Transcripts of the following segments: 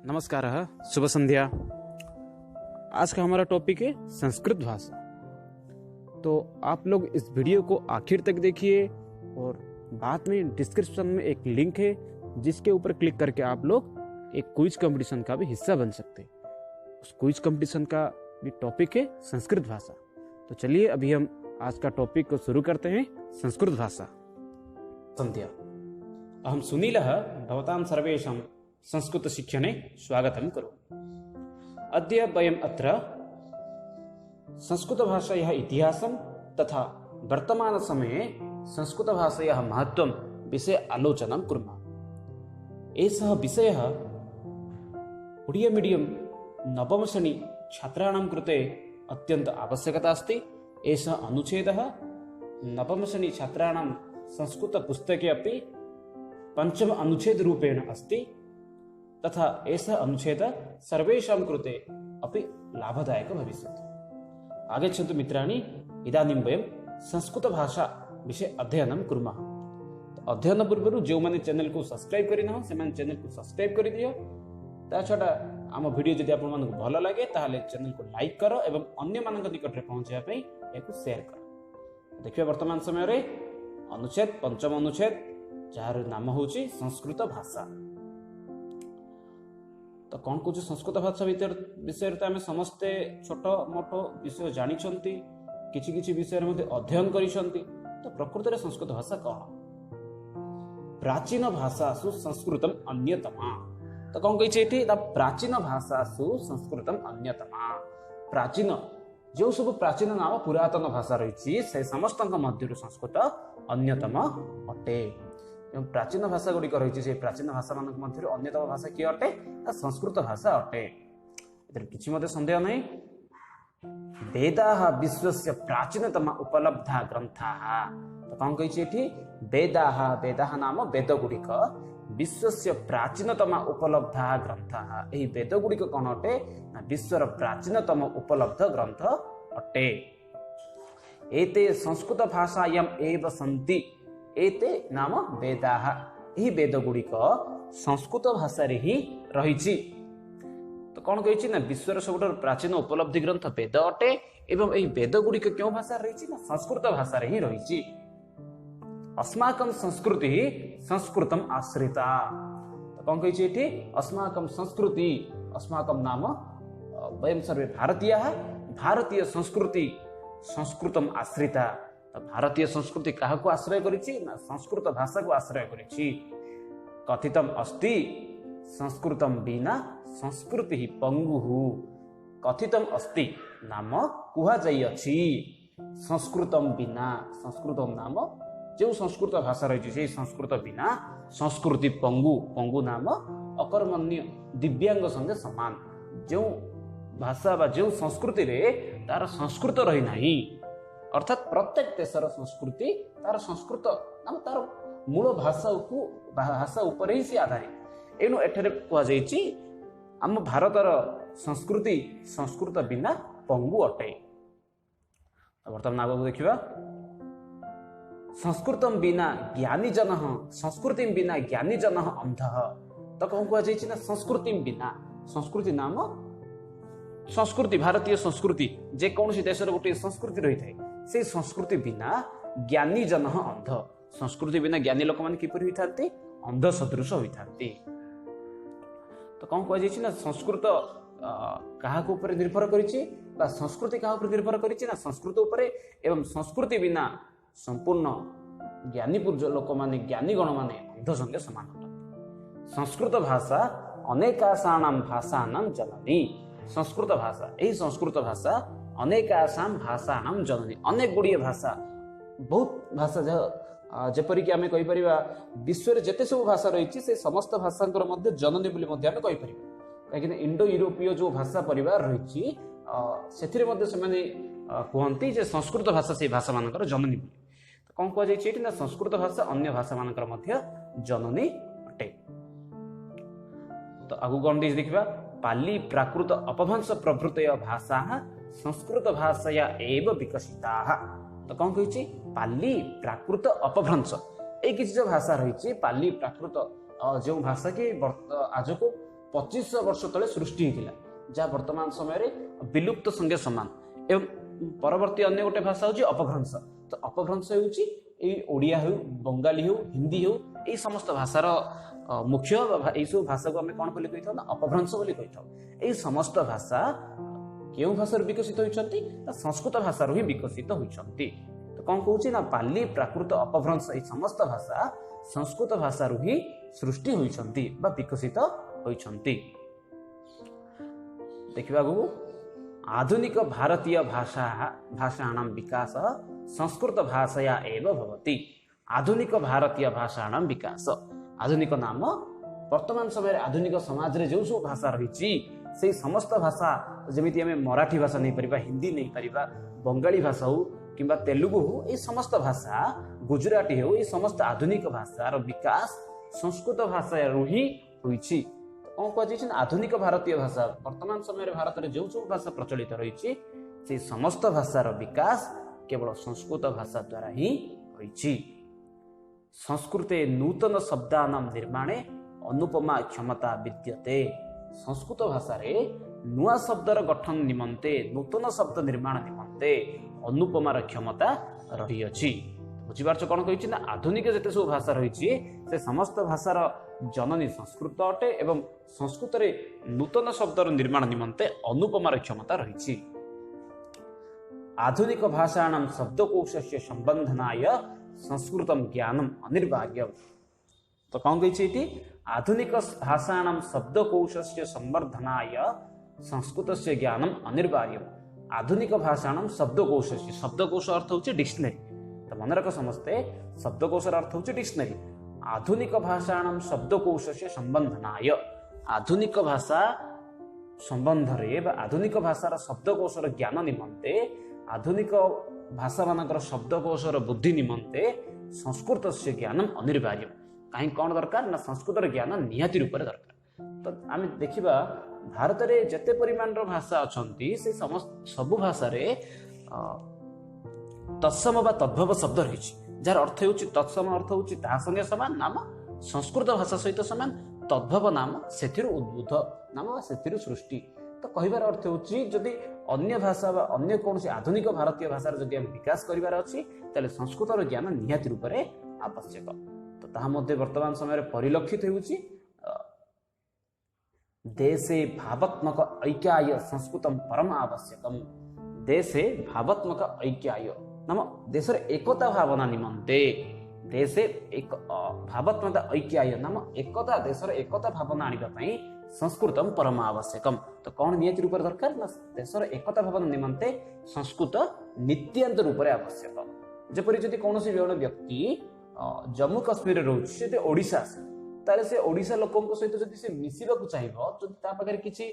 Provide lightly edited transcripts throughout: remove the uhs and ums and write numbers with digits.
नमस्कार, शुभ संध्या। आज का हमारा टॉपिक है संस्कृत भाषा। तो आप लोग इस वीडियो को आखिर तक देखिए और बाद में डिस्क्रिप्शन में एक लिंक है जिसके ऊपर क्लिक करके आप लोग एक क्विज कंपटीशन का भी हिस्सा बन सकते हैं। उस क्विज कंपटीशन का भी टॉपिक है संस्कृत भाषा। तो चलिए अभी हम आज का टॉपिक को शुरू करते हैं। संस्कृत भाषा। संध्या अहम सुनीलः भवतां सर्वेषां संस्कृत शिक्षणे स्वागतं करोमि। अद्य वयम् अत्र संस्कृत भाषायाः इतिहासं तथा वर्तमान समये संस्कृत भाषायाः महत्त्वं विषये आलोचनं कुर्मः। एषः विषयः ओडिया मीडियम नवम श्रेणी छात्राणां कृते अत्यन्त आवश्यकता अस्ति। एषः अनुच्छेदः नवम श्रेणी छात्राणां संस्कृत पुस्तके अपि पंचम अनुच्छेद रूपेण अस्ति तथा एषः अनुच्छेदः सर्वेषां कृते अपि लाभदायकः भविष्यति। आगच्छन्तु मित्राणि, इदानीं वयं संस्कृतभाषा विषये अध्ययनं कुर्मः। अध्ययन पूर्वरु जो चैनल को सब्सक्राइब करिना से चैनल को सब्सक्राइब कर दियो। ता छडा आम वीडियो जदि आपन मानक भल लागे ताहले चैनल को लाइक करो एवं अन्य मानक निकट रे पहुंचाया पई याकू शेयर करो। देखिए वर्तमान समय रे अनुच्छेद पंचम अनुच्छेद जार नाम होची संस्कृत भाषा। तो कौन कौन संस्कृत भाषा विषय तो आम समस्ते छोट मोट विषय जानी किसी विषय अध्ययन करिसंती। तो प्रकृत में संस्कृत भाषा कौन? प्राचीन भाषासु संस्कृतम अन्यतमा। तो कौन कही प्राचीन भाषासु संस्कृतम अन्यतमा। प्राचीन जो सब प्राचीन नाम पुरातन भाषा रही से समस्त मध्य संस्कृत अन्यतम अटे। प्राचीन भाषा गुड़िक रही से प्राचीन भाषा मान मध्य अन्यतम भाषा किए अटे? संस्कृत भाषा अटे। किसी मत संदेह नहीं। वेदाः विश्वस्य प्राचीनतम उपलब्धा ग्रंथाः। तो कौन कही वेदाः वेदाः नाम वेद गुड़िक विश्वस्य प्राचीनतम उपलब्धा ग्रंथाः। यही वेद गुड़िक कौन अटे? विश्वर प्राचीनतम उपलब्ध ग्रंथ अटे। एते संस्कृत भाषायाम् एव सन्ति। एते नाम वेदाः। यही वेद गुड़िक संस्कृत भाषा रे ही रही। तो कौन कही ना विश्वर सबुठ प्राचीन उपलब्धि ग्रंथ वेद अटे एवं यही वेद गुड़िक क्यों भाषा रही ना संस्कृत भाषा रे ही रही। अस्माकं संस्कृति संस्कृतम आश्रिता। तो कौन कही अस्माकं संस्कृति अस्माकं नाम वयं सर्वे भारतीयाः भारतीय संस्कृति संस्कृतम आश्रिता। तो भारतीय संस्कृति क्या को आश्रय करिछि ना संस्कृत भाषा को आश्रय करिछि। कथितम अस्ति संस्कृतम बिना संस्कृति ही पंगुः। कथितम अस्ति नाम कुहा जाई अछि संस्कृतम बिना। संस्कृतम नाम जो संस्कृत भाषा रही से संस्कृत बिना संस्कृति पंगु। पंगु नाम अकर्मण्य दिव्यांग संगे समान। जो भाषा बा जो संस्कृति रे तार संस्कृत रही नाही अर्थात प्रत्येक देशर संस्कृति तार संस्कृत नाम तार मूल भाषा उपर ही सी आधारित। एणु एठरे कह जाइछि आम भारतर संस्कृति संस्कृत बिना पंगु अटे। वर्तमान आगो देखिबा संस्कृतम बिना ज्ञानी जन संस्कृति बिना ज्ञानी जन अंधः। तो कौन कह जाइछि ना संस्कृति बिना। संस्कृति नाम संस्कृति भारतीय संस्कृति जे कौन सी देशर गोटे संस्कृति रही थाए से संस्कृति बिना ज्ञानी जन अंध। संस्कृति बिना ज्ञानी लोक मान किपरि होइथांती? अंध सदृश होइथांती। तो कौन कह जाइछि ना संस्कृत कहा को ऊपर निर्भर करिछि बा संस्कृति कहा ऊपर निर्भर करिछि ना संस्कृत ऊपर एवं संस्कृति बिना संपूर्ण ज्ञानीपुर लोक माने ज्ञानी गण माने अंध संगे समान होता। संस्कृत भाषा अनेकासानां भाषानां जननी। संस्कृत भाषा यही संस्कृत भाषा अनेकासां भाषानां जननी। अनेक गुड़िए भाषा बहुत भाषा जेपरिक आम कहीपर विश्व में जिते सब भाषा रही से समस्त भाषांकर मध्य जननी बोली मध्य आम कहीपर। कहीं इंडो यूरोपीय जो भाषा परिवार रही से कहती जे संस्कृत भाषा से भाषा मानकर जननी बोली। तो कौन कह जाइछि ना संस्कृत भाषा अन्य भाषा मानकर मध्य जननी अटे। तो आगु कौन देखा पाली प्राकृत अपभ्रंश प्रभृतय भाषा संस्कृत भाषाया एव विकसिताः। तो कौन कही पाली प्राकृत अपभ्रंश ये किसी जो भाषा रही पाली प्राकृत जो भाषा की आज को 2500 ବର୍ଷ ତଳେ ସୃଷ୍ଟି ହେଇଥିଲା, ଯାହା ବର୍ତ୍ତମାନ ସମୟରେ ବିଲୁପ୍ତ ସଙ୍ଗେ ସମାନ। ଏବଂ ପରବର୍ତ୍ତୀ ଅନ୍ୟ ଗୋଟେ ଭାଷା ହେଉଛି ଅପଭ୍ରଂଶ। ତ ଅପଭ୍ରଂଶ ହେଉଛି ଏଇ ଓଡ଼ିଆ ହେଉ, ବଙ୍ଗାଳୀ ହେଉ, ହିନ୍ଦୀ ହେଉ, ଏଇ ସମସ୍ତ ଭାଷାର ମୁଖ୍ୟ ଏଇସବୁ ଭାଷାକୁ ଆମେ କ'ଣ ବୋଲି କହିଥାଉ ନା ଅପଭ୍ରଂଶ ବୋଲି କହିଥାଉ। ଏଇ ସମସ୍ତ ଭାଷା କେଉଁ ଭାଷାରୁ ବିକଶିତ ହୋଇଛନ୍ତି ନା ସଂସ୍କୃତ ଭାଷାରୁ ହିଁ ବିକଶିତ ହୋଇଛନ୍ତି। ତ କ'ଣ କହୁଛି ନା ପାଲି, ପ୍ରାକୃତ, ଅପଭ୍ରଂଶ ଏଇ ସମସ୍ତ ଭାଷା ସଂସ୍କୃତ ଭାଷାରୁ ହିଁ ସୃଷ୍ଟି ହୋଇଛନ୍ତି ବା ବିକଶିତ ହୋଇଛନ୍ତି। ଦେଖିବାକୁ ଆଧୁନିକ ଭାରତୀୟ ଭାଷାଣାଂ ବିକାଶ ସଂସ୍କୃତ ଭାଷାୟା ଏବ ଭବତି। ଆଧୁନିକ ଭାରତୀୟ ଭାଷାଣାଂ ବିକାଶ, ଆଧୁନିକ ନାମ ବର୍ତ୍ତମାନ ସମୟରେ ଆଧୁନିକ ସମାଜରେ ଯେଉଁ ସବୁ ଭାଷା ରହିଛି ସେଇ ସମସ୍ତ ଭାଷା, ଯେମିତି ଆମେ ମରାଠୀ ଭାଷା ନେଇପାରିବା, ହିନ୍ଦୀ ନେଇପାରିବା, ବଙ୍ଗାଳୀ ଭାଷା ହଉ କିମ୍ବା ତେଲୁଗୁ ହଉ, ଏଇ ସମସ୍ତ ଭାଷା, ଗୁଜୁରାଟୀ ହେଉ, ଏଇ ସମସ୍ତ ଆଧୁନିକ ଭାଷାର ବିକାଶ ସଂସ୍କୃତ ଭାଷାରୁ ହିଁ ହୋଇଛି। କ'ଣ କୁହାଯାଇଛି ନା ଆଧୁନିକ ଭାରତୀୟ ଭାଷା, ବର୍ତ୍ତମାନ ସମୟରେ ଭାରତରେ ଯେଉଁ ସବୁ ଭାଷା ପ୍ରଚଳିତ ରହିଛି ସେଇ ସମସ୍ତ ଭାଷାର ବିକାଶ କେବଳ ସଂସ୍କୃତ ଭାଷା ଦ୍ୱାରା ହିଁ ହୋଇଛି। ସଂସ୍କୃତେ ନୂତନ ଶବ୍ଦାନାଂ ନିର୍ମାଣେ ଅନୁପମା କ୍ଷମତା ବିଦ୍ୟତେ। ସଂସ୍କୃତ ଭାଷାରେ ନୂଆ ଶବ୍ଦର ଗଠନ ନିମନ୍ତେ, ନୂତନ ଶବ୍ଦ ନିର୍ମାଣ ନିମନ୍ତେ ଅନୁପମାର କ୍ଷମତା ରହିଅଛି। ବୁଝିପାରୁଛ କ'ଣ କହିଛି ନା ଆଧୁନିକ ଯେତେ ସବୁ ଭାଷା ରହିଛି ସେ ସମସ୍ତ ଭାଷାର ଜନନୀ ସଂସ୍କୃତ ଅଟେ ଏବଂ ସଂସ୍କୃତରେ ନୂତନ ଶବ୍ଦର ନିର୍ମାଣ ନିମନ୍ତେ ଅନୁପମାର କ୍ଷମତା ରହିଛି। ଆଧୁନିକ ଭାଷାଣାଂ ଶବ୍ଦକୋଶସ୍ୟ ସମ୍ବନ୍ଧନାୟ ସଂସ୍କୃତଂ ଜ୍ଞାନମ୍ ଅନିବାର୍ଯ୍ୟମ୍। ତ କ'ଣ କହିଛି ଏଠି ଆଧୁନିକ ଭାଷାଣାଂ ଶବ୍ଦକୋଶସ୍ୟ ସମ୍ବର୍ଦ୍ଧନାୟ ସଂସ୍କୃତସ୍ୟ ଜ୍ଞାନମ୍ ଅନିବାର୍ଯ୍ୟମ୍। ଆଧୁନିକ ଭାଷାଣାଂ ଶବ୍ଦକୋଶସ୍ୟ, ଶବ୍ଦକୋଶ ଅର୍ଥ ହେଉଛି ଡିକ୍ସନାରୀ। ତ ମନେ ରଖ ସମସ୍ତେ, ଶବ୍ଦକୋଶର ଅର୍ଥ ହେଉଛି ଡିକ୍ସନାରୀ। ଆଧୁନିକ ଭାଷାଣାଂ ଶବ୍ଦକୋଶସ୍ୟ ସମ୍ବନ୍ଧନାୟ, ଆଧୁନିକ ଭାଷା ସମ୍ବନ୍ଧରେ ବା ଆଧୁନିକ ଭାଷାର ଶବ୍ଦକୋଶର ଜ୍ଞାନ ନିମନ୍ତେ, ଆଧୁନିକ ଭାଷାମାନଙ୍କର ଶବ୍ଦକୋଶର ବୁଦ୍ଧି ନିମନ୍ତେ ସଂସ୍କୃତସ୍ୟ ଜ୍ଞାନମ୍ ଅନିବାର୍ଯ୍ୟମ୍। କାହିଁକି କ'ଣ ଦରକାର ନା ସଂସ୍କୃତର ଜ୍ଞାନ ନିହାତି ରୂପରେ ଦରକାର। ତ ଆମେ ଦେଖିବା ଭାରତରେ ଯେତେ ପରିମାଣର ଭାଷା ଅଛନ୍ତି ସେ ସବୁ ଭାଷାରେ ତତ୍ସମ ବା ତଦ୍ଭବ ଶବ୍ଦ ରହିଛି, ଯାହାର ଅର୍ଥ ହେଉଛି ତତ୍ସମ ଅର୍ଥ ହେଉଛି ତାହା ସଙ୍ଗେ ସମାନ ନାମ, ସଂସ୍କୃତ ଭାଷା ସହିତ ସମାନ, ତଦ୍ଭବ ନାମ ସେଥିରୁ ଉଦ୍ଭୂତ ନାମ ବା ସେଥିରୁ ସୃଷ୍ଟି। ତ କହିବାର ଅର୍ଥ ହେଉଛି ଯଦି ଅନ୍ୟ ଭାଷା ବା ଅନ୍ୟ କୌଣସି ଆଧୁନିକ ଭାରତୀୟ ଭାଷାର ଯଦି ଆମେ ବିକାଶ କରିବାର ଅଛି ତାହେଲେ ସଂସ୍କୃତର ଜ୍ଞାନ ନିହାତି ରୂପରେ ଆବଶ୍ୟକ। ତ ତାହା ମଧ୍ୟ ବର୍ତ୍ତମାନ ସମୟରେ ପରିଲକ୍ଷିତ ହେଉଛି। ଦେଶେ ଭାବାତ୍ମକ ଐକ୍ୟାୟ ସଂସ୍କୃତଂ ପରମ ଆବଶ୍ୟକମ୍। ଦେଶେ ଭାବାତ୍ମକ ଐକ୍ୟାୟ ନାମ ଦେଶର ଏକତା ଭାବନା ନିମନ୍ତେ, ଦେଶେ ଭାବାତ୍ମକ ଐକ୍ୟାୟ ନାମ ଏକତା, ଦେଶର ଏକତା ଭାବନା ଆଣିବା ପାଇଁ ସଂସ୍କୃତଂ ପରମ ଆବଶ୍ୟକମ୍। ତ କ'ଣ ନିହାତି ରୂପରେ ଦରକାର ନା ଦେଶର ଏକତା ଭାବନା ନିମନ୍ତେ ସଂସ୍କୃତ ନିତ୍ୟାନ୍ତ ରୂପରେ ଆବଶ୍ୟକ। ଯେପରି ଯଦି କୌଣସି ଜଣେ ବ୍ୟକ୍ତି ଜମ୍ମୁ କାଶ୍ମୀରରେ ରହୁଛି, ସେ ଯଦି ଓଡ଼ିଶା ଆସେ ତାହେଲେ ସେ ଓଡ଼ିଶା ଲୋକଙ୍କ ସହିତ ଯଦି ସେ ମିଶିବାକୁ ଚାହିଁବ, ଯଦି ତା ପାଖରେ କିଛି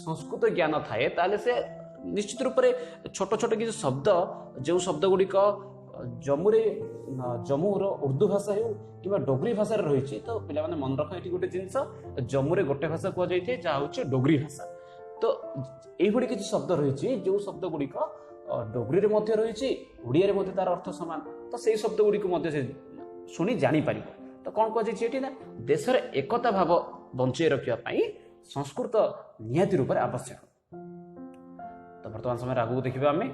ସଂସ୍କୃତ ଜ୍ଞାନ ଥାଏ ତାହେଲେ ସେ ନିଶ୍ଚିତ ରୂପରେ ଛୋଟ ଛୋଟ କିଛି ଶବ୍ଦ, ଯେଉଁ ଶବ୍ଦ ଗୁଡ଼ିକ ଜମ୍ମୁର ଉର୍ଦ୍ଦୁ ଭାଷା ହେଉ କିମ୍ବା ଡୋଗ୍ରୀ ଭାଷାରେ ରହିଛି, ତ ପିଲାମାନେ ମନେ ରଖ ଏଠି ଗୋଟେ ଜିନିଷ, ଜମ୍ମୁରେ ଗୋଟେ ଭାଷା କୁହାଯାଇଥାଏ ଯାହା ହେଉଛି ଡୋଗ୍ରୀ ଭାଷା। ତ ଏଇଭଳି କିଛି ଶବ୍ଦ ରହିଛି ଯେଉଁ ଶବ୍ଦ ଗୁଡ଼ିକ ଡୋଗ୍ରୀରେ ମଧ୍ୟ ରହିଛି, ଓଡ଼ିଆରେ ମଧ୍ୟ ତାର ଅର୍ଥ ସମାନ। ତ ସେଇ ଶବ୍ଦ ଗୁଡ଼ିକୁ ମଧ୍ୟ ସେ ଶୁଣି ଜାଣିପାରିବ। ତ କ'ଣ କୁହାଯାଇଛି ଏଠି ନା ଦେଶର ଏକତା ଭାବ ବଞ୍ଚାଇ ରଖିବା ପାଇଁ ସଂସ୍କୃତ ନିହାତି ରୂପରେ ଆବଶ୍ୟକ। ତ ବର୍ତ୍ତମାନ ସମୟରେ ଆଗକୁ ଦେଖିବା ଆମେ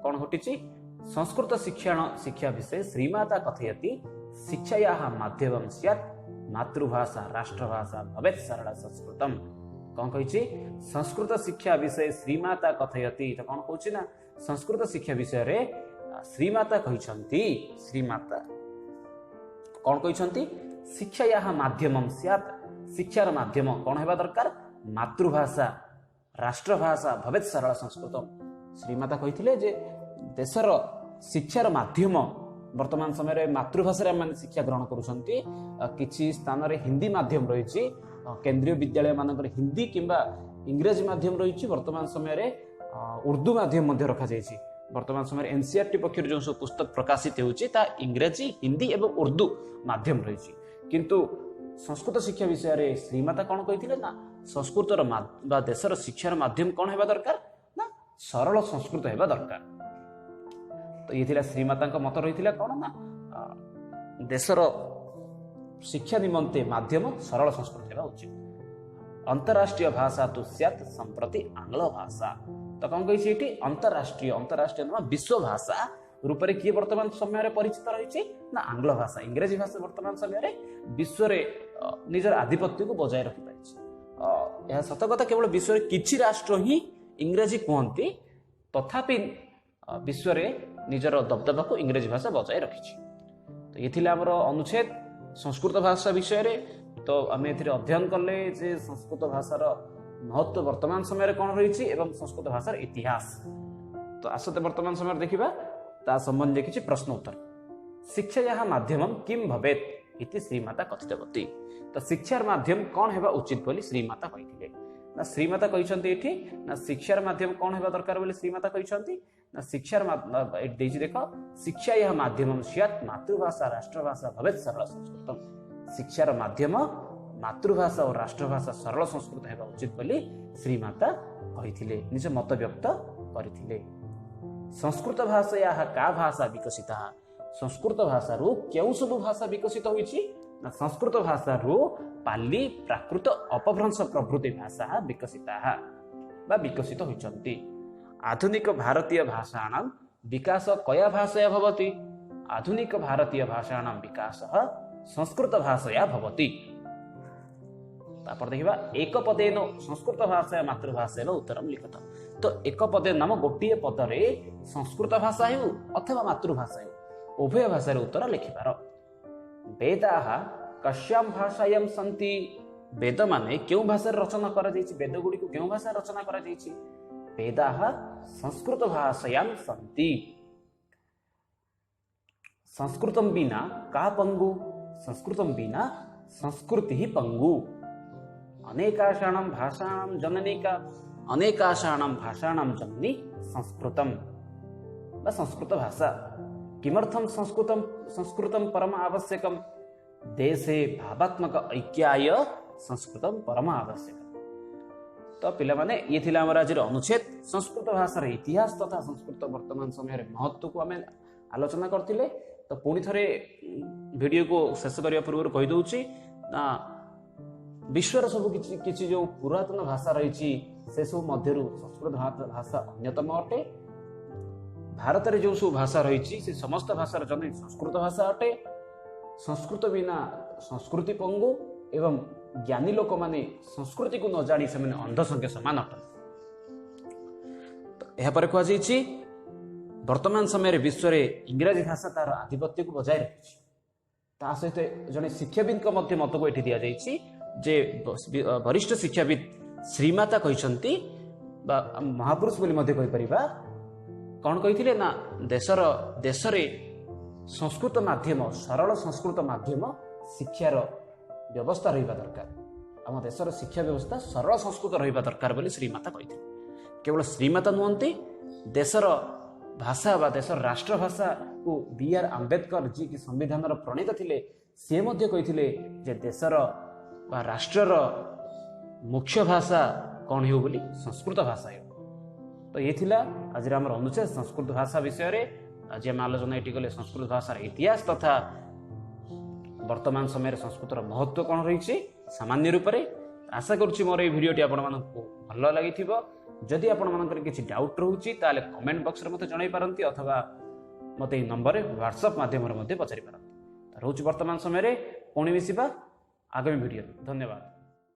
କ'ଣ ଘଟିଛି। ସଂସ୍କୃତ ଶିକ୍ଷା ବିଷୟ ଶ୍ରୀମାତା କଥୟତି ଶିକ୍ଷାୟାଃ ମାଧ୍ୟମଂ ସ୍ୟାତ୍ ମାତୃଭାଷା ରାଷ୍ଟ୍ରଭାଷା ଭବେତ୍ ସରଳ ସଂସ୍କୃତମ୍। କ'ଣ କହିଛି ସଂସ୍କୃତ ଶିକ୍ଷା ବିଷୟ ଶ୍ରୀମାତା କଥୟତି। ତ କ'ଣ କହୁଛି ନା ସଂସ୍କୃତ ଶିକ୍ଷା ବିଷୟରେ ଶ୍ରୀମାତା କହିଛନ୍ତି, ଶ୍ରୀମାତା କ'ଣ କହିଛନ୍ତି ଶିକ୍ଷାୟାଃ ମାଧ୍ୟମଂ ସ୍ୟାତ୍, ଶିକ୍ଷାର ମାଧ୍ୟମ କ'ଣ ହେବା ଦରକାର ମାତୃଭାଷା ରାଷ୍ଟ୍ରଭାଷା ଭବେତ୍ ସରଳ ସଂସ୍କୃତମ୍। ଶ୍ରୀମାତା କହିଥିଲେ ଯେ ଦେଶର ଶିକ୍ଷାର ମାଧ୍ୟମ, ବର୍ତ୍ତମାନ ସମୟରେ ମାତୃଭାଷାରେ ଆମେ ଶିକ୍ଷା ଗ୍ରହଣ କରୁଛନ୍ତି, କିଛି ସ୍ଥାନରେ ହିନ୍ଦୀ ମାଧ୍ୟମ ରହିଛି, କେନ୍ଦ୍ରୀୟ ବିଦ୍ୟାଳୟ ମାନଙ୍କରେ ହିନ୍ଦୀ କିମ୍ବା ଇଂରାଜୀ ମାଧ୍ୟମ ରହିଛି, ବର୍ତ୍ତମାନ ସମୟରେ ଉର୍ଦ୍ଦୁ ମାଧ୍ୟମ ମଧ୍ୟ ରଖାଯାଇଛି। ବର୍ତ୍ତମାନ ସମୟରେ NCERT ପକ୍ଷରୁ ଯେଉଁ ସବୁ ପୁସ୍ତକ ପ୍ରକାଶିତ ହେଉଛି ତାହା ଇଂରାଜୀ, ହିନ୍ଦୀ ଏବଂ ଉର୍ଦ୍ଦୁ ମାଧ୍ୟମ ରହିଛି। କିନ୍ତୁ ସଂସ୍କୃତ ଶିକ୍ଷା ବିଷୟରେ ଶ୍ରୀମାତା କ'ଣ କହିଥିଲେ ନା ସଂସ୍କୃତର ବା ଦେଶର ଶିକ୍ଷାର ମାଧ୍ୟମ କ'ଣ ହେବା ଦରକାର ନା ସରଳ ସଂସ୍କୃତ ହେବା ଦରକାର। ତ ଇଏ ଥିଲା ଶ୍ରୀମାତାଙ୍କ ମତ ରହିଥିଲା କ'ଣ ନା ଦେଶର ଶିକ୍ଷା ନିମନ୍ତେ ମାଧ୍ୟମ ସରଳ ସଂସ୍କୃତ ହେବା ଉଚିତ। अंतरराष्ट्रीय भाषा तो स्यात् संप्रति आंग्ल भाषा। तो कौन कही अंतरराष्ट्रीय अंतरराष्ट्रीय विश्व भाषा रूप में किए वर्तमान समय परिचित रही ना आंग्ल भाषा इंग्रेजी भाषा वर्तमान समय विश्व निजर आधिपत्य को बजाय रखी पारिछि। यह सत कथा केवल विश्व किछि राष्ट्र ही इंग्रेजी कहती तथापि विश्व निजर दबदबा को इंग्रेजी भाषा बजाय रखी। तो ये थिला हमर अनुच्छेद संस्कृत भाषा विषय रे। तो आम अध्ययन कले जे संस्कृत भाषार महत्व वर्तमान समय कौन रही एवं संस्कृत भाषार इतिहास। तो आसते वर्तमान समय देखा ता संबंधी किछि प्रश्न उत्तर। शिक्षा माध्यम किम भवेत् इति श्रीमाता कथितवती। तो शिक्षार माध्यम कौन हेबा उचित बोली श्रीमाता कहिथिले ना श्रीमाता कहिसंती एठी ना शिक्षार माध्यम कौन हेबा दरकार बोली श्रीमाता कहिसंती ना शिक्षार देछि देखो शिक्षा यह माध्यम स्यात् मातृभाषा राष्ट्रभाषा भवेत् सरल संस्कृतम। शिक्षार माध्यम मातृभाषा और राष्ट्रभाषा सरल संस्कृत हेबा उचित बोली श्रीमाता कहिथिले निज मत व्यक्त करिथिले। संस्कृत भाषा का भाषा विकसिता। संस्कृत भाषा रू केउ सब भाषा विकसित होइछि ना संस्कृत भाषा रू पाली प्राकृत अपभ्रंश प्रभृति भाषा विकसिता बा विकसित होइछन्ति। आधुनिक भारतीय भाषाणां विकास कया भाषया भवति। आधुनिक भारतीय भाषाणां विकास संस्कृत भाषया भवति। तापर देखिबा एक पदेन संस्कृत भाषा मातृभाषा उत्तरम लिखत। तो एक पदे नाम गोटे पदरे संस्कृत भाषा हो अथवा मातृभाषा हो उभय भाषा उत्तर लिखिबार। वेदाः कस्यां भाषायां सन्ति। वेद माने क्यों भाषा रचना करा जायछि। वेद गुडी को क्यों भाषा रचना करा जायछि। वेदाः संस्कृत भाषायां सन्ति। संस्कृतं विना का पंगु। संस्कृतं विना संस्कृति ही पंगु। अनेकाशाणां भाषाणां जननी का अनेकाशाणां भाषाणां जननी संस्कृतम बा संस्कृत भाषा। किमर्थम संस्कृतं परम आवश्यकम। देशे भावात्मक ऐक्याय संस्कृतं परम आवश्यकम। तो पिला माने ये थिला हमर आज अनुच्छेद संस्कृत भाषार इतिहास तथा संस्कृत वर्तमान समय महत्व को आमे आलोचना करथिले। तो पुणी थरे वीडियो को शेष करिया पूर्व कहि दउची ना विश्वर सब किछि जो पुरातन भाषा रही से सब मध्यरु संस्कृत भाषा अन्यतम अटे। भारत रे जो सब भाषा रही से समस्त भाषार जननी संस्कृत भाषा अटे। संस्कृत बिना संस्कृति पंगु एवं ज्ञानी लोक माने संस्कृति को न जानी से माने अंध संख्या समान अटन। तो यह पर कहा जायछि वर्तमान समय विश्व रे इंग्रजी भाषा तार आधिपत्य को बजाय रखिछि। ता सहित जने शिक्षाविद मध्य मत को एठी दिया जायछि जे वरिष्ठ शिक्षाविद श्रीमाता कहिसंती बा महापुरुष बोली मध्य कहि परिबा कौन कहिथिले ना देशरे संस्कृत माध्यम सरल संस्कृत माध्यम शिक्षार व्यवस्था रहिबा दरकार। आम देशर शिक्षा व्यवस्था सरल संस्कृत रहिबा दरकार बोली श्रीमाता कहिथिले। केवल श्रीमाता नुहंती देशर भाषा बा देशर राष्ट्र भाषा को B.R. आंबेडकर जी की संविधान प्रणेता थिले से मध्य कहिथिले जे देशर बा राष्ट्रर मुख्य भाषा कौन हो बोली संस्कृत भाषा हो। तो ये थिला आज आम अनुच्छेद संस्कृत भाषा विषय रे। आज आम आलोचना ये गले संस्कृत भाषार इतिहास तथा वर्तमान समय संस्कृतर महत्व कौन रही सामान्य रूप से। आशा करुच्ची मोर ये भिडियोटी आपण मानकु भल लागिथिबो। जदि आपण मानकर किछि डाउट रहउची ताले कमेंट बॉक्स रे मते जणाई पारंती अथवा मते ई नंबर रे व्हाट्सएप माध्यम रे मते पचारि पारंती। रहउची वर्तमान समय रे पुणी मिसिबा आगामी भिडियो। धन्यवाद।